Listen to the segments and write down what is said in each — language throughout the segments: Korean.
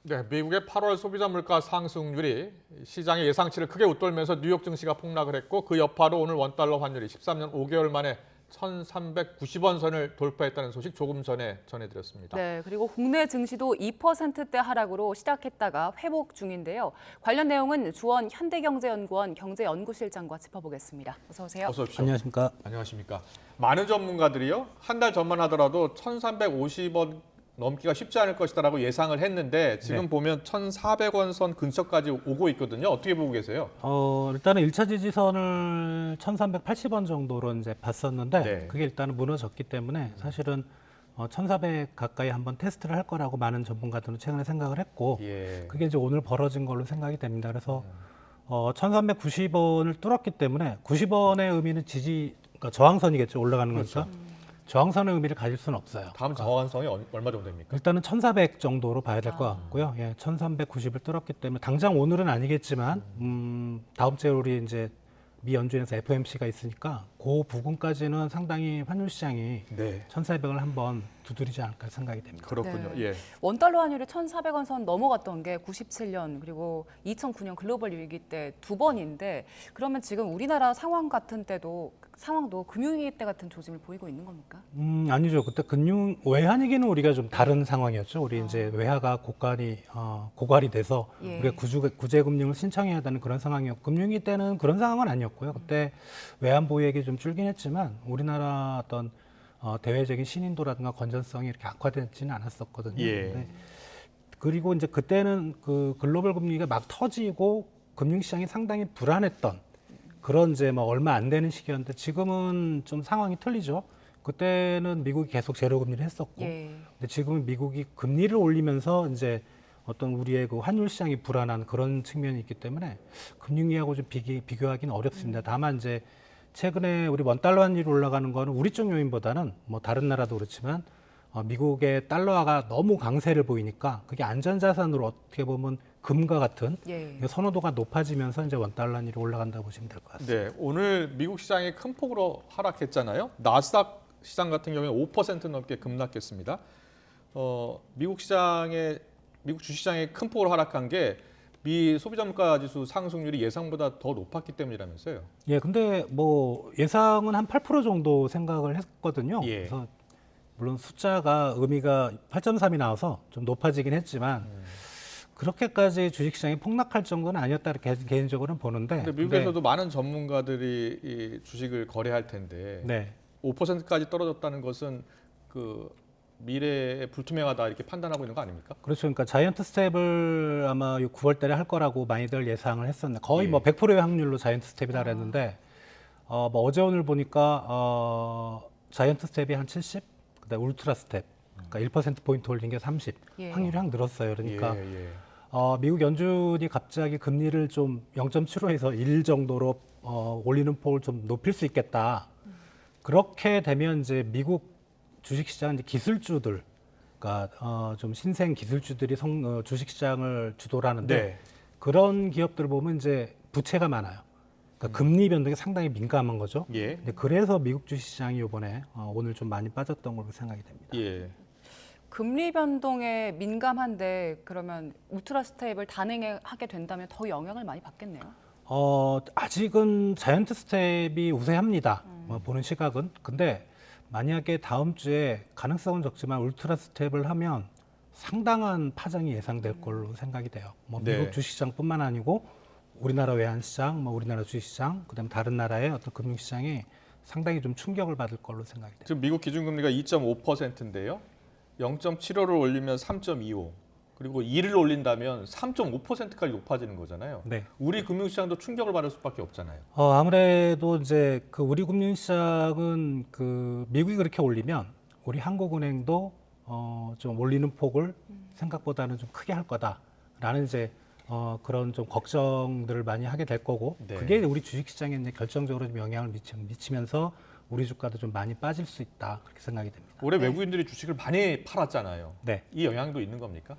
네, 미국의 8월 소비자 물가 상승률이 시장의 예상치를 크게 웃돌면서 뉴욕 증시가 폭락을 했고 그 여파로 오늘 원달러 환율이 13년 5개월 만에 1,390원 선을 돌파했다는 소식 조금 전에 전해드렸습니다. 네, 그리고 국내 증시도 2%대 하락으로 시작했다가 회복 중인데요. 관련 내용은 주원 현대경제연구원 경제연구실장과 짚어보겠습니다. 어서 오세요. 어서 오십시오. 안녕하십니까. 안녕하십니까. 많은 전문가들이요. 한 달 전만 하더라도 1,350원 넘기가 쉽지 않을 것이다라고 예상을 했는데 지금 네. 보면 1,400원 선 근처까지 오고 있거든요. 어떻게 보고 계세요? 일단은 1차 지지선을 1,380원 정도로 이제 봤었는데 네. 그게 일단은 무너졌기 때문에 사실은 1,400 가까이 한번 테스트를 할 거라고 많은 전문가들은 최근에 생각을 했고 예. 그게 이제 오늘 벌어진 걸로 생각이 됩니다. 그래서 1,390원을 뚫었기 때문에 90원의 의미는 그러니까 저항선이겠죠. 올라가는 그렇죠. 거니까. 저항선의 의미를 가질 수는 없어요. 다음 저항선이 얼마 정도 됩니까? 일단은 1,400 정도로 봐야 될 것 같고요. 예, 1,390을 뚫었기 때문에 당장 오늘은 아니겠지만 다음 주에 우리 이제 미 연준에서 FOMC가 있으니까 그 부분까지는 상당히 환율 시장이 네. 1,400을 한번 두드리지 않을까 생각이 됩니다. 그렇군요. 네. 예. 원달러 환율이 1,400원 선 넘어갔던 게 97년 그리고 2009년 글로벌 위기 때 두 번인데 그러면 지금 우리나라 상황 같은 때도 상황도 금융위기 때 같은 조짐을 보이고 있는 겁니까? 아니죠. 그때 외환위기는 우리가 좀 다른 상황이었죠. 우리 이제 외화가 고갈이 돼서 예. 우리가 구제금융을 신청해야 하는 그런 상황이었고 금융위기 때는 그런 상황은 아니었고요. 그때 외환 보유액이 좀 줄긴 했지만 우리나라 어떤 대외적인 신인도라든가 건전성이 이렇게 악화되지는 않았었거든요. 예. 네. 그리고 이제 그때는 그 글로벌 금융위기가 막 터지고 금융시장이 상당히 불안했던 그런 이제 뭐 얼마 안 되는 시기였는데 지금은 좀 상황이 틀리죠. 그때는 미국이 계속 제로 금리를 했었고, 예. 근데 지금은 미국이 금리를 올리면서 이제 어떤 우리의 그 환율 시장이 불안한 그런 측면이 있기 때문에 금융위하고 좀 비교하기는 어렵습니다. 다만 이제 최근에 우리 원달러 환율이 올라가는 거는 우리 쪽 요인보다는 뭐 다른 나라도 그렇지만 미국의 달러화가 너무 강세를 보이니까 그게 안전자산으로 어떻게 보면 금과 같은 예. 선호도가 높아지면서 이제 원달러 환율이 올라간다고 보시면 될 것 같습니다. 네. 오늘 미국 시장이 큰 폭으로 하락했잖아요. 나스닥 시장 같은 경우에 5% 넘게 급락했습니다. 미국 주식시장이 큰 폭으로 하락한 게 미 소비자 물가 지수 상승률이 예상보다 더 높았기 때문이라면서요. 예, 근데 뭐 예상은 한 8% 정도 생각을 했거든요. 예. 그래서 물론 숫자가 의미가 8.3이 나와서 좀 높아지긴 했지만 그렇게까지 주식시장이 폭락할 정도는 아니었다 이렇게 개인적으로는 보는데. 근데 미국에서도 많은 전문가들이 이 주식을 거래할 텐데 네. 5%까지 떨어졌다는 것은 그 미래에 불투명하다 이렇게 판단하고 있는 거 아닙니까? 그렇죠. 그러니까 자이언트 스텝을 아마 9월 달에 할 거라고 많이들 예상을 했었는데 거의 예. 뭐 100%의 확률로 자이언트 스텝이다 그랬는데 뭐 어제 오늘 보니까 자이언트 스텝이 한 70, 그다음에 울트라 스텝, 그러니까 1%포인트 올린 게 30, 예. 확률이 확 늘었어요. 그러니까 예. 미국 연준이 갑자기 금리를 좀 0.75에서 1 정도로 올리는 폭을 좀 높일 수 있겠다. 그렇게 되면 이제 미국 주식시장은 이제 기술주들, 그러니까 좀 신생 기술주들이 주식시장을 주도를 하는데 네. 그런 기업들을 보면 이제 부채가 많아요. 그러니까 금리 변동에 상당히 민감한 거죠. 예. 근데 그래서 미국 주식시장이 이번에 오늘 좀 많이 빠졌던 걸로 생각이 됩니다. 예. 금리 변동에 민감한데 그러면 울트라 스텝을 단행하게 된다면 더 영향을 많이 받겠네요. 아직은 자이언트 스텝이 우세합니다. 뭐 보는 시각은. 근데 만약에 다음 주에 가능성은 적지만 울트라 스텝을 하면 상당한 파장이 예상될 걸로 생각이 돼요. 뭐 네. 미국 주식시장뿐만 아니고 우리나라 외환시장, 뭐 우리나라 주식시장, 그다음 다른 나라의 어떤 금융시장이 상당히 좀 충격을 받을 걸로 생각이 돼요. 지금 미국 기준금리가 2.5%인데요. 0.75를 올리면 3.25. 그리고 2를 올린다면 3.5%까지 높아지는 거잖아요. 네. 우리 금융시장도 충격을 받을 수밖에 없잖아요. 아무래도 이제 그 우리 금융시장은 그 미국이 그렇게 올리면 우리 한국은행도 좀 올리는 폭을 생각보다는 좀 크게 할 거다라는 이제 그런 좀 걱정들을 많이 하게 될 거고 네. 그게 우리 주식시장에 이제 결정적으로 좀 영향을 미치면서 우리 주가도 좀 많이 빠질 수 있다 그렇게 생각이 됩니다. 올해 외국인들이 주식을 많이 팔았잖아요. 네. 이 영향도 있는 겁니까?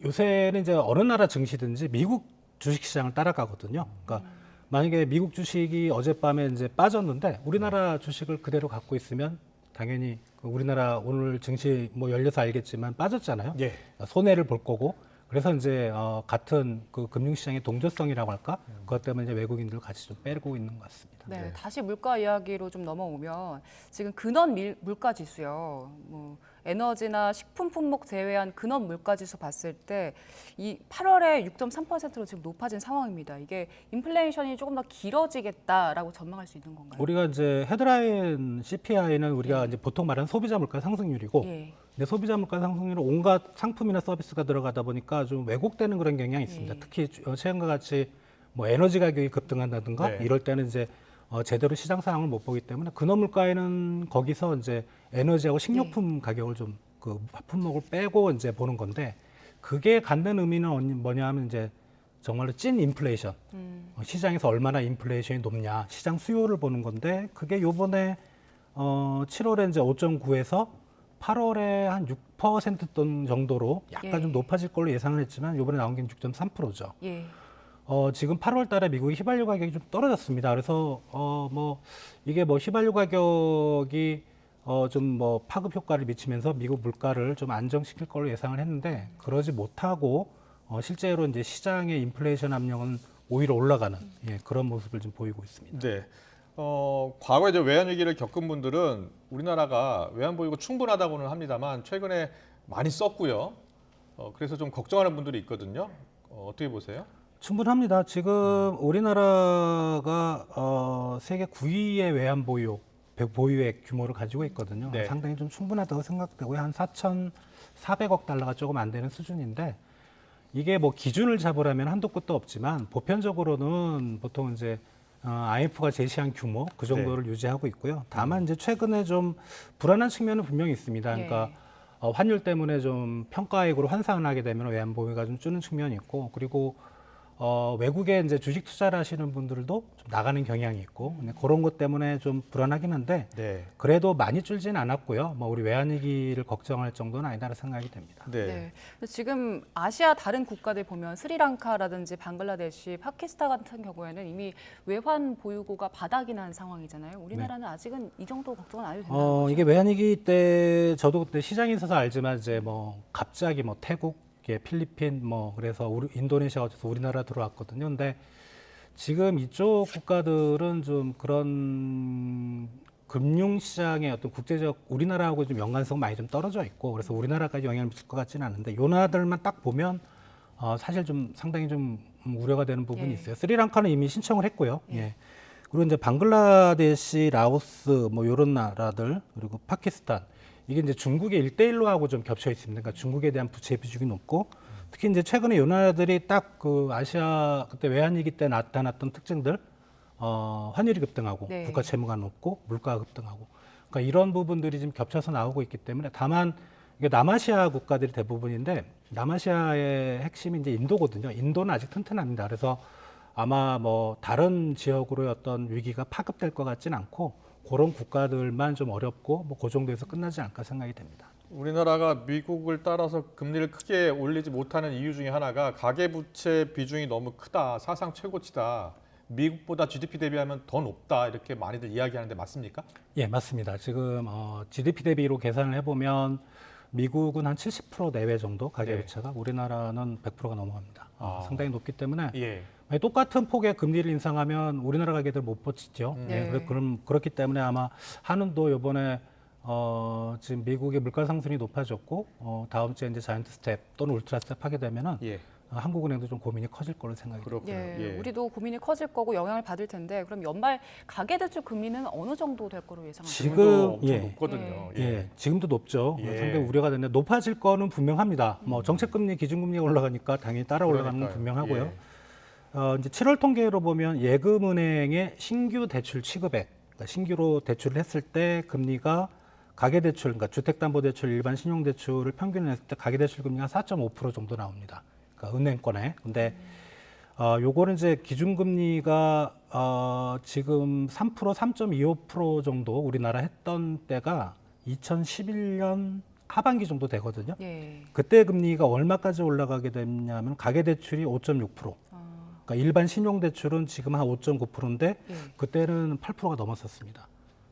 요새는 이제 어느 나라 증시든지 미국 주식시장을 따라가거든요. 그러니까 만약에 미국 주식이 어젯밤에 이제 빠졌는데 우리나라 주식을 그대로 갖고 있으면 당연히 우리나라 오늘 증시 뭐 열려서 알겠지만 빠졌잖아요. 예. 손해를 볼 거고 그래서 이제 같은 그 금융시장의 동조성이라고 할까 그것 때문에 이제 외국인들 같이 좀 빼고 있는 것 같습니다. 네, 네. 다시 물가 이야기로 좀 넘어오면 지금 근원 물가 지수요. 뭐 에너지나 식품 품목 제외한 근원 물가 지수 봤을 때 이 8월에 6.3%로 지금 높아진 상황입니다. 이게 인플레이션이 조금 더 길어지겠다라고 전망할 수 있는 건가요? 우리가 이제 헤드라인 CPI는 우리가 예. 이제 보통 말하는 소비자 물가 상승률이고 예. 근데 소비자 물가 상승률은 온갖 상품이나 서비스가 들어가다 보니까 좀 왜곡되는 그런 경향이 있습니다. 예. 특히 최근과 같이 뭐 에너지 가격이 급등한다든가 네. 이럴 때는 이제 제대로 시장 상황을 못 보기 때문에 근원 물가에는 거기서 이제 에너지하고 식료품 가격을 좀 그 품목을 빼고 이제 보는 건데 그게 갖는 의미는 뭐냐 하면 이제 정말로 찐 인플레이션 시장에서 얼마나 인플레이션이 높냐 시장 수요를 보는 건데 그게 요번에 7월에 이제 5.9에서 8월에 한 6%돈 정도로 약간 예. 좀 높아질 걸로 예상을 했지만 요번에 나온 게 6.3%죠. 예. 지금 8월 달에 미국의 휘발유 가격이 좀 떨어졌습니다. 그래서 뭐 이게 뭐 휘발유 가격이 좀 뭐 파급 효과를 미치면서 미국 물가를 좀 안정시킬 걸로 예상을 했는데 그러지 못하고 실제로 이제 시장의 인플레이션 압력은 오히려 올라가는 그런 모습을 좀 보이고 있습니다. 네. 과거에 이제 외환 위기를 겪은 분들은 우리나라가 외환 보유고 충분하다고는 합니다만 최근에 많이 썼고요. 그래서 좀 걱정하는 분들이 있거든요. 어떻게 보세요? 충분합니다. 지금 우리나라가 세계 9위의 외환 보유액 규모를 가지고 있거든요. 네. 상당히 좀 충분하다고 생각되고요. 한 4,400억 달러가 조금 안 되는 수준인데 이게 뭐 기준을 잡으려면 한도 끝도 없지만 보편적으로는 보통 이제 IMF가 제시한 규모 그 정도를 유지하고 있고요. 다만 이제 최근에 좀 불안한 측면은 분명히 있습니다. 그러니까 환율 때문에 좀 평가액으로 환산을 하게 되면 외환 보유가 좀 주는 측면이 있고 그리고 외국에 이제 주식 투자를 하시는 분들도 좀 나가는 경향이 있고 그런 것 때문에 좀 불안하긴 한데 네. 그래도 많이 줄지는 않았고요. 뭐 우리 외환 위기를 걱정할 정도는 아니다라는 생각이 됩니다. 네. 네. 근데 지금 아시아 다른 국가들 보면 스리랑카라든지 방글라데시, 파키스탄 같은 경우에는 이미 외환 보유고가 바닥이 난 상황이잖아요. 우리나라는 아직은 이 정도 걱정은 안 해도 된다는 거죠? 이게 외환 위기 때 저도 그때 시장에 있어서 알지만 이제 뭐 갑자기 뭐 태국 필리핀 뭐 그래서 인도네시아가 어서 우리나라 들어왔거든요. 근데 지금 이쪽 국가들은 좀 그런 금융시장의 어떤 국제적 우리나라하고 좀 연관성 많이 좀 떨어져 있고 그래서 우리나라까지 영향을 미칠 것 같지는 않은데 요 나라들만 딱 보면 사실 좀 상당히 좀 우려가 되는 부분이 있어요. 스리랑카는 이미 신청을 했고요. 예. 그리고 이제 방글라데시, 라오스 뭐 이런 나라들 그리고 파키스탄 이게 이제 중국의 1대1로 하고 좀 겹쳐 있습니다. 그러니까 중국에 대한 부채 비중이 높고 특히 이제 최근에 이 나라들이 딱 그 아시아 그때 외환위기 때 나타났던 특징들 환율이 급등하고 네. 국가 채무가 높고 물가가 급등하고 그러니까 이런 부분들이 지금 겹쳐서 나오고 있기 때문에 다만 이게 남아시아 국가들이 대부분인데 남아시아의 핵심이 이제 인도거든요. 인도는 아직 튼튼합니다. 그래서 아마 뭐 다른 지역으로의 어떤 위기가 파급될 것 같지는 않고 그런 국가들만 좀 어렵고 뭐 그 정도에서 끝나지 않을까 생각이 됩니다. 우리나라가 미국을 따라서 금리를 크게 올리지 못하는 이유 중에 하나가 가계부채 비중이 너무 크다, 사상 최고치다, 미국보다 GDP 대비하면 더 높다 이렇게 많이들 이야기하는데 맞습니까? 예, 맞습니다. 지금 GDP 대비로 계산을 해보면 미국은 한 70% 내외 정도 가계부채가 우리나라는 100%가 넘어갑니다. 상당히 높기 때문에 예. 똑같은 폭의 금리를 인상하면 우리나라 가게들 못 버티죠. 네. 그렇기 때문에 아마 한은도 이번에 지금 미국의 물가 상승이 높아졌고 다음 주에 이제 자이언트 스텝 또는 울트라 스텝 하게 되면은 예. 한국은행도 좀 고민이 커질 걸로 생각이 듭니다. 그렇군요. 예, 예. 우리도 고민이 커질 거고 영향을 받을 텐데 그럼 연말 가계대출 금리는 어느 정도 될 거로 예상하세요? 지금, 엄청 예. 높거든요. 예, 지금도 높죠. 예. 상당히 우려가 되는데 높아질 거는 분명합니다. 뭐 정책금리, 기준금리가 올라가니까 당연히 따라 올라가는 건 그러니까요. 분명하고요. 예. 이제 7월 통계로 보면 예금은행의 신규 대출 취급액, 그러니까 신규로 대출을 했을 때 금리가 가계대출, 그러니까 주택담보대출, 일반 신용대출을 평균을 했을 때 가계대출 금리가 4.5% 정도 나옵니다. 그러니까 은행권에. 근데 요거는 이제 기준금리가 지금 3%, 3.25% 정도 우리나라 했던 때가 2011년 하반기 정도 되거든요. 예. 그때 금리가 얼마까지 올라가게 됐냐면 가계대출이 5.6%. 그러니까 일반 신용대출은 지금 한 5.9%인데 예. 그때는 8%가 넘었었습니다.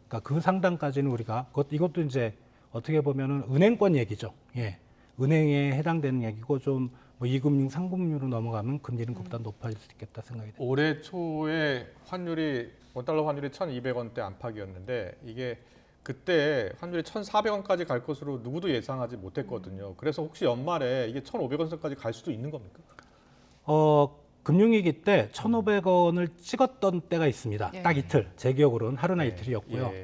그러니까 그러니까 그 상단까지는 우리가 이것도 이제 어떻게 보면은 은행권 얘기죠. 예. 은행에 해당되는 얘기고 좀 뭐 2금융, 3금융으로 넘어가면 금리는 그보다 높아질 수 있겠다 생각이 듭니다. 올해 초에 원달러 환율이 1,200원대 안팎이었는데 이게 그때 환율이 1,400원까지 갈 것으로 누구도 예상하지 못했거든요. 그래서 혹시 연말에 이게 1,500원까지 갈 수도 있는 겁니까? 금융위기 때 1,500원을 찍었던 때가 있습니다. 예. 딱 이틀. 제 기억으로는 하루나 예. 이틀이었고요. 예.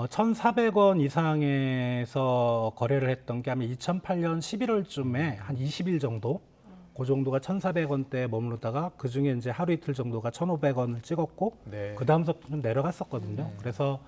1,400원 이상에서 거래를 했던 게 아마 2008년 11월쯤에 한 20일 정도, 그 정도가 1,400원대에 머무르다가 그 중에 이제 하루 이틀 정도가 1,500원을 찍었고, 네. 그 다음부터 좀 내려갔었거든요. 그래서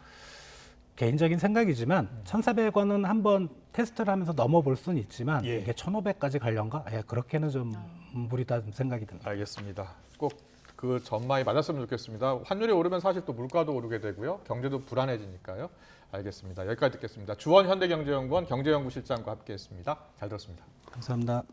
개인적인 생각이지만 1,400원은 한번 테스트를 하면서 넘어볼 수는 있지만 예. 이게 1,500까지 가려는가? 예, 그렇게는 좀 무리다 생각이 듭니다. 알겠습니다. 꼭 그 전망이 맞았으면 좋겠습니다. 환율이 오르면 사실 또 물가도 오르게 되고요. 경제도 불안해지니까요. 알겠습니다. 여기까지 듣겠습니다. 주원 현대경제연구원 경제연구실장과 함께했습니다. 잘 들었습니다. 감사합니다.